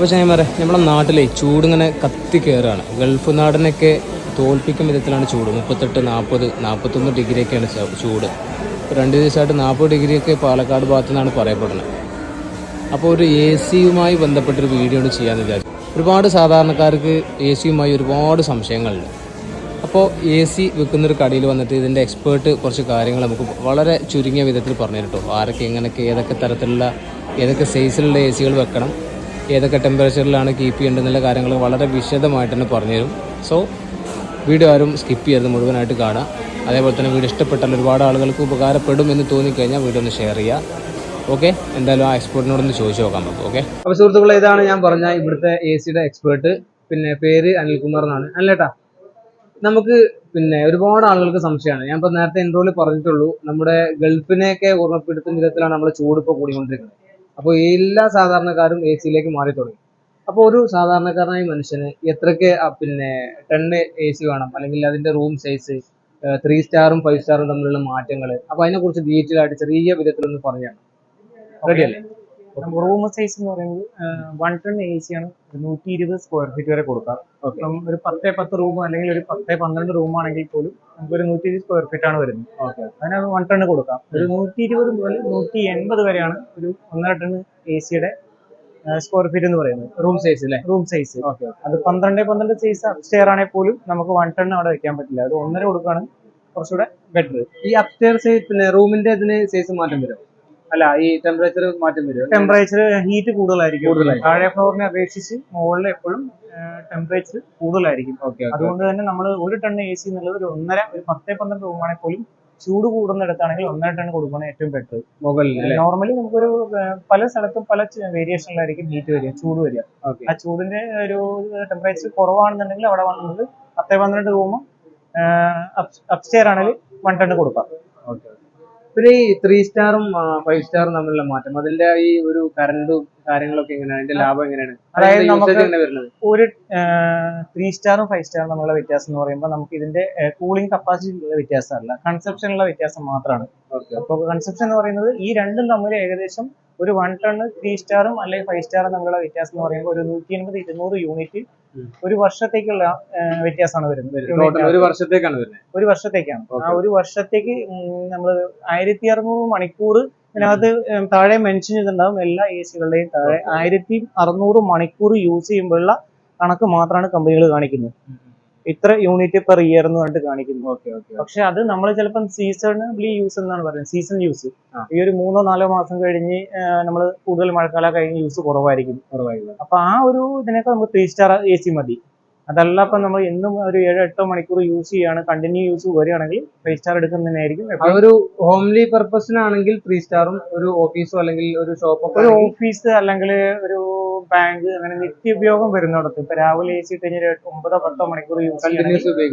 അപ്പോൾ ചങ്ങന്മാരെ നമ്മുടെ നാട്ടിലെ ചൂടിങ്ങനെ കത്തി കയറുകയാണ്. ഗൾഫ് നാടിനൊക്കെ തോൽപ്പിക്കും വിധത്തിലാണ് ചൂട്. 38, 40, 41 ഡിഗ്രിയൊക്കെയാണ് ചൂട്. 2 ദിവസമായിട്ട് 40 ഡിഗ്രിയൊക്കെ പാലക്കാട് ഭാഗത്തു നിന്നാണ് പറയപ്പെടുന്നത്. അപ്പോൾ ഒരു എ സിയുമായി ബന്ധപ്പെട്ടൊരു വീഡിയോ ചെയ്യാമെന്ന് വിചാരിച്ചു. ഒരുപാട് സാധാരണക്കാർക്ക് എ സിയുമായി ഒരുപാട് സംശയങ്ങളുണ്ട്. അപ്പോൾ എ സി വിൽക്കുന്നൊരു കടയിൽ വന്നിട്ട് ഇതിൻ്റെ എക്സ്പേർട്ട് കുറച്ച് കാര്യങ്ങൾ നമുക്ക് വളരെ ചുരുങ്ങിയ വിധത്തിൽ പറഞ്ഞു തരും. ആരൊക്കെ എങ്ങനെയൊക്കെ ഏതൊക്കെ തരത്തിലുള്ള ഏതൊക്കെ സൈസിലുള്ള എ സികൾ വെക്കണം, ഏതൊക്കെ ടെമ്പറേച്ചറിലാണ് കീപ്പ് ചെയ്യേണ്ടതെന്നുള്ള കാര്യങ്ങൾ വളരെ വിശദമായിട്ട് തന്നെ പറഞ്ഞുതരും. സോ വീഡിയോ ആരും സ്കിപ്പ് ചെയ്യരുത്, മുഴുവനായിട്ട് കാണാം. അതേപോലെ തന്നെ വീഡിയോ ഇഷ്ടപ്പെട്ടാൽ ഒരുപാട് ആളുകൾക്ക് ഉപകാരപ്പെടും എന്ന് തോന്നിക്കഴിഞ്ഞാൽ വീഡിയോ ഒന്ന് ഷെയർ ചെയ്യുക. ഓക്കെ, എന്തായാലും ആ എക്സ്പേർട്ടിനോടൊന്ന് ചോദിച്ചു നോക്കാൻ നമുക്ക്. ഓക്കെ, അപ്പോൾ സുഹൃത്തുക്കളെ, ഇതാണ് ഞാൻ പറഞ്ഞ ഇവിടുത്തെ എ സിയുടെ എക്സ്പേർട്ട്. പിന്നെ പേര് അനിൽകുമാർ എന്നാണ്. അല്ലേട്ടാ, നമുക്ക് ഒരുപാട് ആളുകൾക്ക് സംശയമാണ്. ഞാൻ ഇപ്പോൾ നേരത്തെ ഇൻട്രോയിൽ പറഞ്ഞിട്ടുള്ളൂ, നമ്മുടെ ഗൾഫിനെയൊക്കെ ഓർമ്മപ്പെടുത്തുന്ന വിധത്തിലാണ് നമ്മുടെ ചൂട് ഇപ്പോൾ കൂടിക്കൊണ്ടിരിക്കുന്നത്. അപ്പോൾ എല്ലാ സാധാരണക്കാരും എ സിയിലേക്ക് മാറി തുടങ്ങി. അപ്പോൾ ഒരു സാധാരണക്കാരനായ മനുഷ്യന് എത്രയ്ക്ക് 10 എ സി വേണം, അല്ലെങ്കിൽ അതിന്റെ റൂം സൈസ്, 3 സ്റ്റാറും 5 സ്റ്റാറും തമ്മിലുള്ള മാറ്റങ്ങൾ, അപ്പോൾ അതിനെക്കുറിച്ച് ഡീറ്റെയിൽ ആയിട്ട് ചെറിയ വിധത്തിലൊന്ന് പറഞ്ഞാണ്. റെഡി അല്ലേ? റൂം സൈസ് എന്ന് പറയുന്നത് 1 ടൺ എ സി ആണ്. 120 സ്ക്വയർ ഫീറ്റ് വരെ കൊടുക്കാം. ഒരു 10 റൂം അല്ലെങ്കിൽ ഒരു 10-12 റൂം ആണെങ്കിൽ പോലും നമുക്കൊരു 120 സ്ക്വയർ ഫീറ്റ് ആണ് വരുന്നത്. അതിനകത്ത് 1 ടൺ കൊടുക്കാം. ഒരു 120 മുതൽ 180 വരെയാണ് ഒരു 1.5 ടൺ എ സിയുടെ സ്ക്വയർ ഫീറ്റ് എന്ന് പറയുന്നത്. റൂം സൈസ് അല്ലേ? Room size. അത് 12 സൈസ് അപ്സ്റ്റെയർ ആണെങ്കിൽ പോലും നമുക്ക് 1 ടൺ അവിടെ വെക്കാൻ പറ്റില്ല. അത് 1.5 കൊടുക്കുകയാണ് കുറച്ചുകൂടെ ബെറ്റർ. ഈ അപ്സ്റ്റെയർ സൈസ് റൂമിന്റെ ഇതിന് സൈസ് മാറ്റം വരും? അല്ല, ഈ ടെമ്പറേച്ചർ മാറ്റം വരും? ടെമ്പറേച്ചർ ഹീറ്റ് കൂടുതലായിരിക്കും. താഴെ ഫ്ലോറിനെ അപേക്ഷിച്ച് മുകളിൽ എപ്പോഴും ടെമ്പറേച്ചർ കൂടുതലായിരിക്കും. അതുകൊണ്ട് തന്നെ നമ്മൾ 1 ടൺ എ സി എന്നുള്ളത് ഒരു 10-12 റൂമാണെങ്കിൽ പോലും ചൂട് കൂടുന്നിടത്താണെങ്കിൽ 1.5 ടൺ കൊടുക്കുകയാണ് ഏറ്റവും ബെറ്റർ. നോർമലി നമുക്കൊരു പല സ്ഥലത്തും പല വേരിയേഷനിലായിരിക്കും ഹീറ്റ് വരിക, ചൂട് വരിക. ആ ചൂടിന്റെ ഒരു ടെമ്പറേച്ചർ കുറവാണെന്നുണ്ടെങ്കിൽ അവിടെ വന്നത് 10-12 റൂം അപ്സ്റ്റെയർ ആണെങ്കിൽ 1 ടൺ കൊടുക്കാം. പിന്നെ ഈ 3 സ്റ്റാറും 5 സ്റ്റാറും തമ്മിലുള്ള മാറ്റം, അതിന്റെ ഈ ഒരു കറണ്ടും കാര്യങ്ങളൊക്കെ എങ്ങനെയാണ്, അതിന്റെ ലാഭം എങ്ങനെയാണ്? അതായത് നമുക്ക് ഒരു 3 സ്റ്റാറും 5 സ്റ്റാറും തമ്മിലുള്ള വ്യത്യാസം എന്ന് പറയുമ്പോൾ നമുക്ക് ഇതിന്റെ കൂളിംഗ് കപ്പാസിറ്റി വ്യത്യാസമല്ല, കൺസപ്ഷനുള്ള വ്യത്യാസം മാത്രമാണ്. അപ്പൊ കൺസപ്ഷൻ എന്ന് പറയുന്നത് ഈ രണ്ടും തമ്മിൽ ഏകദേശം ഒരു 1 ടൺ 3 സ്റ്റാറും അല്ലെങ്കിൽ 5 സ്റ്റാറും തമ്മിലുള്ള വ്യത്യാസം എന്ന് പറയുമ്പോൾ ഒരു 180-200 യൂണിറ്റ് ഒരു വർഷത്തേക്കുള്ള വ്യത്യാസമാണ് വരുന്നത്. ഒരു വർഷത്തേക്കാണ്. ആ ഒരു വർഷത്തേക്ക് നമ്മൾ 1600 മണിക്കൂർ ഇതിനകത്ത് താഴെ മെൻഷൻ ചെയ്തിട്ടുണ്ടാവും. എല്ലാ എ സികളുടെയും താഴെ 1600 മണിക്കൂർ യൂസ് ചെയ്യുമ്പോഴുള്ള കണക്ക് മാത്രമാണ് കമ്പനികൾ കാണിക്കുന്നത്. ഇത്ര യൂണിറ്റ് പെർ ഇയർ എന്ന് പറഞ്ഞിട്ട് കാണിക്കുന്നു. പക്ഷെ അത് നമ്മൾ ചിലപ്പോൾ സീസണബിളി യൂസ് എന്നാണ് പറയുന്നത്. സീസൺ യൂസ് ഈ ഒരു 3-4 മാസം കഴിഞ്ഞ് നമ്മൾ കൂടുതൽ മഴക്കാലം കഴിഞ്ഞ് യൂസ് കുറവായിരിക്കും. അപ്പൊ ആ ഒരു ഇതിനൊക്കെ നമുക്ക് 3 സ്റ്റാർ എ സി മതി. അതല്ല ഇപ്പൊ നമ്മൾ എന്നും ഒരു 7-8 മണിക്കൂർ യൂസ് ചെയ്യാണ്, കണ്ടിന്യൂ യൂസ് വരികയാണെങ്കിൽ 5 സ്റ്റാർ എടുക്കുന്നതിനായിരിക്കും. ഒരു ഹോംലി പർപ്പസിനാണെങ്കിൽ 3 സ്റ്റാറും, ഒരു ഓഫീസോ അല്ലെങ്കിൽ ഒരു ഷോപ്പോ, ഒരു ഓഫീസ് അല്ലെങ്കിൽ ഒരു ബാങ്ക്, അങ്ങനെ നിത്യോപയോഗം വരുന്നിടത്ത് ഇപ്പൊ രാവിലെ എ സി കഴിഞ്ഞ 9-10 മണിക്കൂർ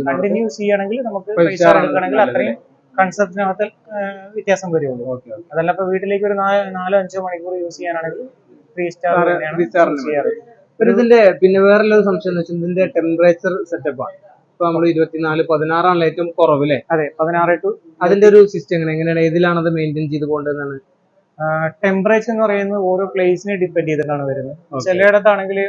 കണ്ടിന്യൂസ് ചെയ്യുകയാണെങ്കിൽ നമുക്ക് 5 സ്റ്റാർ എടുക്കുകയാണെങ്കിൽ അത്രയും കൺസെപ്റ്റിനകത്ത് വ്യത്യാസം വരുള്ളൂ. അതല്ല ഇപ്പൊ വീട്ടിലേക്ക് ഒരു 4-5 മണിക്കൂർ യൂസ് ചെയ്യാനാണെങ്കിൽ 3 സ്റ്റാർ ചെയ്യാറ്. ഇതിന്റെ വേറെ സംശയം എന്ന് വെച്ചാൽ ഇതിന്റെ ടെമ്പറേച്ചർ സെറ്റപ്പ് ആണ്. ഇപ്പൊ നമ്മൾ 24-16 ഏറ്റവും കുറവ് അല്ലേ? അതെ, 16 to. അതിന്റെ ഒരു സിസ്റ്റം എങ്ങനെയാണ്, ഏതിലാണ് അത് മെയിൻറ്റെയിൻ ചെയ്ത് കൊണ്ടുവന്നാണ്? ടെമ്പറേച്ചർ എന്ന് പറയുന്നത് ഓരോ പ്ലേസിനെ ഡിപ്പെൻഡ് ചെയ്തിട്ടാണ് വരുന്നത്. ചിലയിടത്താണെങ്കിൽ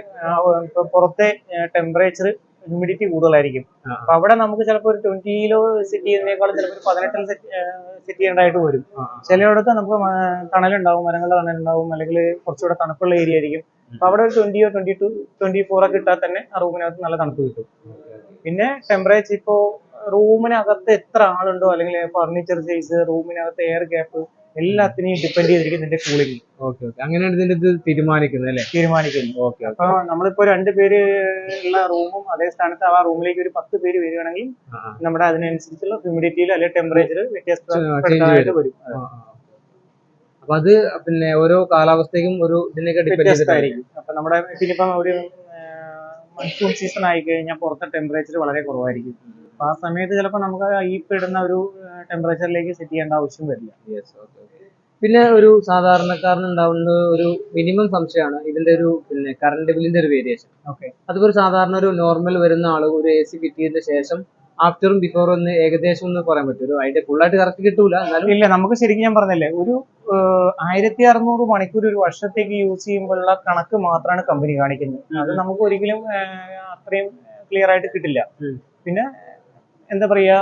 ഇപ്പൊ പുറത്തെ ടെമ്പറേച്ചർ ഹ്യൂമിഡിറ്റി കൂടുതലായിരിക്കും. അപ്പൊ അവിടെ നമുക്ക് ചിലപ്പോൾ ഒരു 20 സെറ്റ് ചെയ്യുന്നതിനേക്കാളും ചിലപ്പോൾ 18 സെറ്റ് ചെയ്യേണ്ടതായിട്ട് വരും. ചിലയിടത്ത് നമുക്ക് തണലുണ്ടാവും, മരങ്ങളുടെ തണലുണ്ടാവും, അല്ലെങ്കിൽ കുറച്ചുകൂടെ തണുപ്പുള്ള ഏരിയ ആയിരിക്കും. അപ്പൊ അവിടെ ഒരു 20-24 ഒക്കെ ഇട്ടാൽ തന്നെ ആ റൂമിനകത്ത് നല്ല തണുപ്പ് കിട്ടും. പിന്നെ ടെമ്പറേച്ചർ ഇപ്പോ റൂമിനകത്ത് എത്ര ആളുണ്ടോ, അല്ലെങ്കിൽ ഫർണിച്ചർ സൈസ്, റൂമിനകത്ത് എയർ ഗ്യാപ്പ്, എല്ലാത്തിനെയും ഡിപ്പെൻഡ് ചെയ്തിരിക്കും ഇതിന്റെ കൂളിംഗ്. അങ്ങനെയാണ് ഇതിന്റെ തീരുമാനിക്കുന്നത് അല്ലേ? അപ്പൊ നമ്മളിപ്പോ 2 പേര് ഉള്ള റൂമും അതേ സ്ഥാനത്ത് ആ റൂമിലേക്ക് ഒരു 10 പേര് വരികയാണെങ്കിൽ നമ്മുടെ അതിനനുസരിച്ചുള്ള ഹ്യൂമിഡിറ്റിയിൽ അല്ലെങ്കിൽ ടെമ്പറേച്ചർ വ്യത്യാസമായിട്ട് വരും. അപ്പൊ അത് ഓരോ കാലാവസ്ഥയ്ക്കും ഒരു ഇതിനൊക്കെ വ്യത്യസ്തമായിരിക്കും. അപ്പൊ നമ്മുടെ പിന്നിപ്പം ഒരു മൺസൂൺ സീസൺ ആയി കഴിഞ്ഞാൽ പുറത്തെ ടെമ്പറേച്ചർ വളരെ കുറവായിരിക്കും. അപ്പൊ ആ സമയത്ത് ചിലപ്പോൾ നമുക്ക് ഈ ഇടുന്ന ഒരു ടെമ്പറേച്ചറിലേക്ക് സെറ്റ് ചെയ്യേണ്ട ആവശ്യം വരില്ല. പിന്നെ ഒരു സാധാരണക്കാരന് ഉണ്ടാവുന്ന ഒരു മിനിമം സംശയമാണ് ഇതിന്റെ ഒരു കറണ്ട് ബില്ലിന്റെ ഒരു വേരിയേഷൻ. അതുപോലെ സാധാരണ ഒരു നോർമൽ വരുന്ന ആള് ഒരു എ സി ഫിറ്റ് ചെയ്തതിന് ശേഷം ആഫ്റ്ററും ബിഫോറും ഒന്ന് ഏകദേശം ഒന്ന് പറയാൻ പറ്റും? ഒരു ഐഡിയ ഫുള്ളായിട്ട് കറക്റ്റ് കിട്ടൂല എന്നാലും. ഇല്ല, നമുക്ക് ശരിക്കും ഞാൻ പറഞ്ഞല്ലേ, ഒരു 1600 മണിക്കൂർ ഒരു വർഷത്തേക്ക് യൂസ് ചെയ്യുമ്പോഴുള്ള കണക്ക് മാത്രമാണ് കമ്പനി കാണിക്കുന്നത്. അത് നമുക്ക് ഒരിക്കലും അത്രയും ക്ലിയർ ആയിട്ട് കിട്ടില്ല. പിന്നെ എന്താ പറയാ,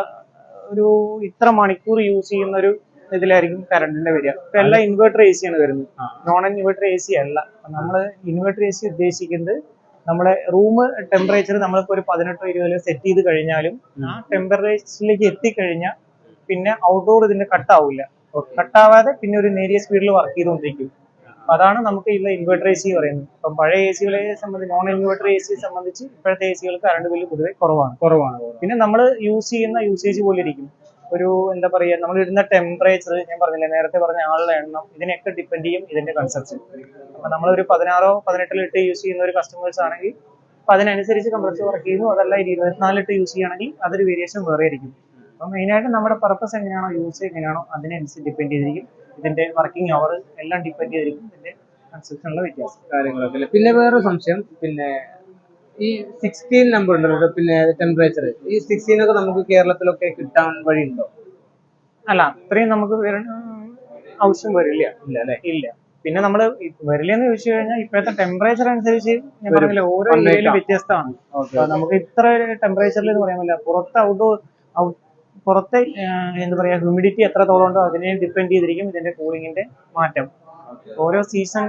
ഒരു ഇത്ര മണിക്കൂർ യൂസ് ചെയ്യുന്ന ഒരു ഇതിലായിരിക്കും കറണ്ടിന്റെ വരിക. ഇപ്പൊ എല്ലാം ഇൻവെർട്ടർ എ സി ആണ് വരുന്നത്, നോൺ ഇൻവെർട്ടർ എ സി അല്ല. നമ്മള് ഇൻവെർട്ടർ എ സി ഉദ്ദേശിക്കുന്നത് നമ്മുടെ റൂം ടെമ്പറേച്ചർ നമ്മളിപ്പോ ഒരു 18-20 സെറ്റ് ചെയ്ത് കഴിഞ്ഞാലും ആ ടെമ്പറേച്ചറിലേക്ക് എത്തിക്കഴിഞ്ഞാൽ പിന്നെ ഔട്ട്ഡോർ ഇതിന്റെ കട്ടാവില്ല. കട്ടാവാതെ പിന്നെ ഒരു നേരിയ സ്പീഡിൽ വർക്ക് ചെയ്തുകൊണ്ടിരിക്കും. അപ്പൊ അതാണ് നമുക്ക് ഉള്ള ഇൻവെർട്ടർ എ സി പറയുന്നത്. ഇപ്പം പഴയ എ സികളെ സംബന്ധിച്ച്, നോൺ ഇൻവെർട്ടർ എ സിയെ സംബന്ധിച്ച് ഇപ്പോഴത്തെ എ സികൾക്ക് കറണ്ട് ബില്ല് പൊതുവെ കുറവാണ്. പിന്നെ നമ്മൾ യൂസ് ചെയ്യുന്ന യൂസേജ് പോലെ ഇരിക്കും. ഒരു എന്താ പറയാ, നമ്മൾ ഇടുന്ന ടെമ്പറേച്ചർ, ഞാൻ പറഞ്ഞില്ലേ നേരത്തെ പറഞ്ഞ ആളുടെ എണ്ണം, ഇതിനൊക്കെ ഡിപ്പെൻഡ് ചെയ്യും ഇതിന്റെ കൺസപ്ഷൻ. അപ്പൊ നമ്മളൊരു 16-18 ലിറ്റർ യൂസ് ചെയ്യുന്ന ഒരു കസ്റ്റമേഴ്സ് ആണെങ്കിൽ അപ്പൊ അതിനനുസരിച്ച് കംപ്രസർ വർക്ക് ചെയ്യുന്നു. അതല്ല 24 ലിറ്റർ യൂസ് ചെയ്യുകയാണെങ്കിൽ അതൊരു വേരിയേഷൻ വേറെ ആയിരിക്കും. അപ്പൊ മെയിനായിട്ട് നമ്മുടെ പർപ്പസ് എങ്ങനെയാണോ, യൂസ് എങ്ങനെയാണോ അതിനനുസരിച്ച് ഡിപ്പെൻഡ് ചെയ്തിരിക്കും. ഇതിന്റെ വർക്കിംഗ് അവർ എല്ലാം ഡിപ്പെൻഡ് ചെയ്തിരിക്കും ഇതിന്റെ കൺസപ്ഷനുള്ള വ്യത്യാസം കാര്യങ്ങളൊക്കെ. പിന്നെ വേറൊരു സംശയം, പിന്നെ ഈ 16 നമ്പർ ഉണ്ടല്ലോ, പിന്നെ ടെമ്പറേച്ചർ, ഈ 16 ഒക്കെ നമുക്ക് കേരളത്തിലൊക്കെ കിട്ടാൻ വഴിയുണ്ടോ? അല്ല, അത്രയും നമുക്ക് ആവശ്യം വരില്ല. ഇല്ല. പിന്നെ നമ്മൾ വരില്ല എന്ന് ചോദിച്ചു കഴിഞ്ഞാൽ ഇപ്പോഴത്തെ ടെമ്പറേച്ചർ അനുസരിച്ച് ഞാൻ പറഞ്ഞില്ല, ഓരോ ഏരിയയിലും വ്യത്യസ്തമാണ്. നമുക്ക് ഇത്ര ടെമ്പറേച്ചറിൽ എന്ന് പറയാൻ പറ്റില്ല. പുറത്തെ എന്താ പറയാ, ഹ്യൂമിഡിറ്റി എത്രത്തോളം ഉണ്ടോ അതിനെ ഡിപ്പെൻഡ് ചെയ്തിരിക്കും ഇതിന്റെ കൂളിങ്ങിന്റെ മാറ്റം. ഓരോ സീസൺ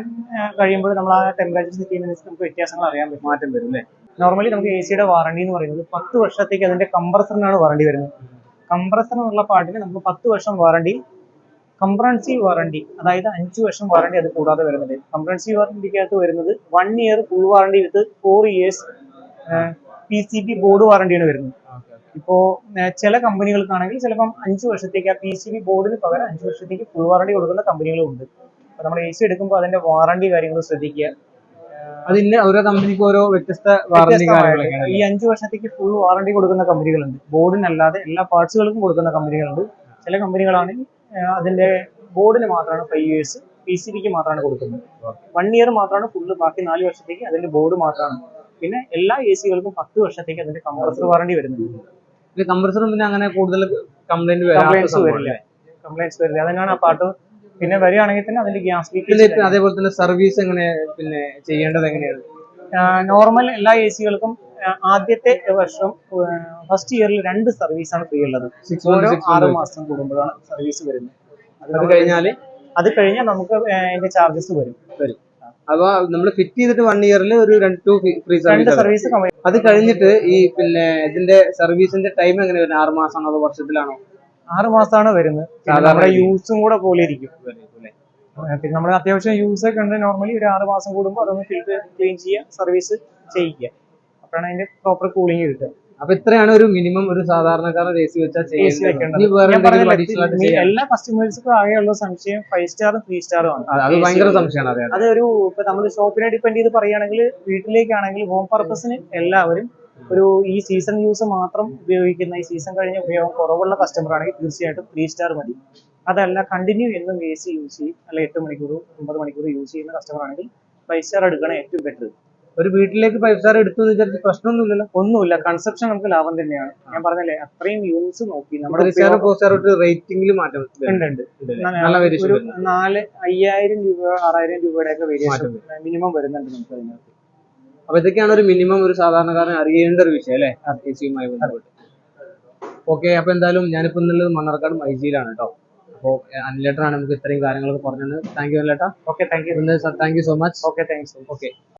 കഴിയുമ്പോൾ നമ്മൾ ആ ടെമ്പറേച്ചർ സെറ്റ് ചെയ്യുന്നതിനനുസരിച്ച് നമുക്ക് വ്യത്യാസങ്ങൾ അറിയാൻ പറ്റും, മാറ്റം വരും അല്ലേ. നോർമലി നമുക്ക് എ സിയുടെ വാറണ്ടി എന്ന് പറയുന്നത് 10 വർഷത്തേക്ക് അതിന്റെ കംപ്രസറിനാണ് വാറണ്ടി വരുന്നത്. കംപ്രസർ എന്നുള്ള പാർട്ടിന് നമുക്ക് 10 വർഷം വാറണ്ടി, കംപ്രഹെൻസീവ് വാറണ്ടി അതായത് 5 വർഷം വാറണ്ടി അത് കൂടാതെ വരുന്നത്. കംപ്രഹെൻസീവ് വാറണ്ടിക്കകത്ത് വരുന്നത് 1 year full warranty with 4 years PCB board വാറണ്ടിയാണ് വരുന്നത്. ഇപ്പോ ചില കമ്പനികൾക്കാണെങ്കിൽ ചിലപ്പം 5 വർഷത്തേക്ക് ആ PCB ബോർഡിന് പകരം 5 വർഷത്തേക്ക് ഫുൾ വാറണ്ടി കൊടുക്കുന്ന കമ്പനികളും ഉണ്ട്. അപ്പൊ നമ്മൾ എ സി എടുക്കുമ്പോൾ അതിന്റെ വാറണ്ടി കാര്യങ്ങൾ ശ്രദ്ധിക്കുക. അതിന്റെ ഓരോ കമ്പനിക്ക് ഓരോ വ്യത്യസ്ത ഈ 5 വർഷത്തേക്ക് ഫുൾ വാറണ്ടി കൊടുക്കുന്ന കമ്പനികളുണ്ട്. ബോർഡിനല്ലാതെ എല്ലാ പാർട്സുകൾക്കും കൊടുക്കുന്ന കമ്പനികളുണ്ട്. ചില കമ്പനികളാണെങ്കിൽ അതിന്റെ ബോർഡിന് മാത്രമാണ് 5 ഇയേഴ്സ്, PCBക്ക് മാത്രമാണ് കൊടുക്കുന്നത്. 1 ഇയർ മാത്രമാണ് ഫുള്ള്, ബാക്കി 4 വർഷത്തേക്ക് അതിന്റെ ബോർഡ് മാത്രമാണ്. പിന്നെ എല്ലാ എ സികൾക്കും 10 വർഷത്തേക്ക് അതിന്റെ കംപ്രസർ വാറണ്ടി വരുന്നുണ്ട്. കംപ്രസറും പിന്നെ അങ്ങനെ കൂടുതൽ കംപ്ലൈന്റ്സ് വരില്ല. അതന്നെയാണ് ആ പാട്ട്. പിന്നെ വരികയാണെങ്കിൽ തന്നെ അതിന്റെ ഗ്യാസ് ലീക്കേജ്, അതേപോലെ തന്നെ സർവീസ് എങ്ങനെ പിന്നെ ചെയ്യേണ്ടത് എങ്ങനെയാണ്? നോർമൽ എല്ലാ എ സികൾക്കും ആദ്യത്തെ വർഷം ഫസ്റ്റ് ഇയറിൽ 2 സർവീസാണ് ഫ്രീ ഉള്ളത്. ഓരോ 6 മാസം കൂടുമ്പോഴാണ് സർവീസ് വരുന്നത്. അത് കഴിഞ്ഞാൽ നമുക്ക് അതിന്റെ ചാർജസ് വരും. അപ്പൊ നമ്മൾ ഫിറ്റ് ചെയ്തിട്ട് 1 ഇയറിൽ ഒരു 2 ഫ്രീ സർവീസ്. അത് കഴിഞ്ഞിട്ട് ഈ പിന്നെ ഇതിന്റെ സർവീസിന്റെ ടൈം എങ്ങനെ വരുന്നത്? 6 മാസമാണോ അതോ വർഷത്തിലാണോ? 6 മാസമാണ് വരുന്നത്. നമ്മുടെ യൂസും കൂടെ പോലെ ഇരിക്കും. പിന്നെ നമ്മൾ അത്യാവശ്യം യൂസ് ഒക്കെ ഉണ്ട്. നോർമലി ഒരു 6 മാസം കൂടുമ്പോൾ അതൊന്ന് ഫിൽറ്റർ ക്ലീൻ ചെയ്യുക, സർവീസ് ചെയ്യിക്കുക. അപ്പോഴാണ് അതിന്റെ പ്രോപ്പർ കൂളിംഗ് കിട്ടുക. അപ്പൊ ഇത്രയാണ് ഒരു മിനിമം ഒരു സാധാരണക്കാരൻ എ സി വെച്ചാൽ എല്ലാ കസ്റ്റമേഴ്സിനും ആകെയുള്ള സംശയം 5 സ്റ്റാറും 3 സ്റ്റാറും ആണ്. അത് ഭയങ്കര സംശയമാണ്. അത് ഒരു ഇപ്പൊ നമ്മൾ ഷോപ്പിനെ ഡിപ്പെൻഡ് ചെയ്ത് പറയുകയാണെങ്കിൽ, വീട്ടിലേക്കാണെങ്കിൽ ഹോം പർപ്പസിന് എല്ലാവരും ഒരു ഈ സീസൺ യൂസ് മാത്രം ഉപയോഗിക്കുന്ന, ഈ സീസൺ കഴിഞ്ഞ ഉപയോഗം കുറവുള്ള കസ്റ്റമർ ആണെങ്കിൽ തീർച്ചയായിട്ടും 3 സ്റ്റാർ മതി. അതല്ല കണ്ടിന്യൂ എന്നും എ സി യൂസ് ചെയ്യും, അല്ല 8 മണിക്കൂർ 9 മണിക്കൂർ യൂസ് ചെയ്യുന്ന കസ്റ്റമർ ആണെങ്കിൽ 5 സ്റ്റാർ എടുക്കണം ഏറ്റവും ബെറ്റർ. ഒരു വീട്ടിലേക്ക് 5 സ്റ്റാർ എടുത്തു വിചാരിച്ച് പ്രശ്നമൊന്നുമില്ലല്ലോ? ഒന്നുമില്ല. കൺസപ്ഷൻ നമുക്ക് ലാഭം തന്നെയാണ്. ഞാൻ പറഞ്ഞല്ലേ, അത്രയും യൂസ് നോക്കി നമ്മുടെ റേറ്റിംഗിൽ മാറ്റം ഉണ്ട്. ഒരു 5000 രൂപ 6000 രൂപയുടെ ഒക്കെ വേരിയേഷൻ മിനിമം വരുന്നുണ്ട് നമുക്ക് അതിനകത്ത്. അപ്പൊ ഇതൊക്കെയാണ് ഒരു മിനിമം ഒരു സാധാരണക്കാരൻ അറിയേണ്ട ഒരു വിഷയം അല്ലേ, എ സിയുമായി ബന്ധപ്പെട്ട്. ഓക്കെ, അപ്പൊ എന്തായാലും ഞാനിപ്പോ ഇന്നുള്ളത് മണ്ണാർക്കാട് മൈജിയിലാണ് കേട്ടോ. അപ്പോൾ അനിലേട്ടനാണ് നമുക്ക് ഇത്രയും കാര്യങ്ങളൊക്കെ പറഞ്ഞത്. താങ്ക് യു അനിലേട്ടാ. Okay, thank you. Thank you so much. Okay, thanks. Okay.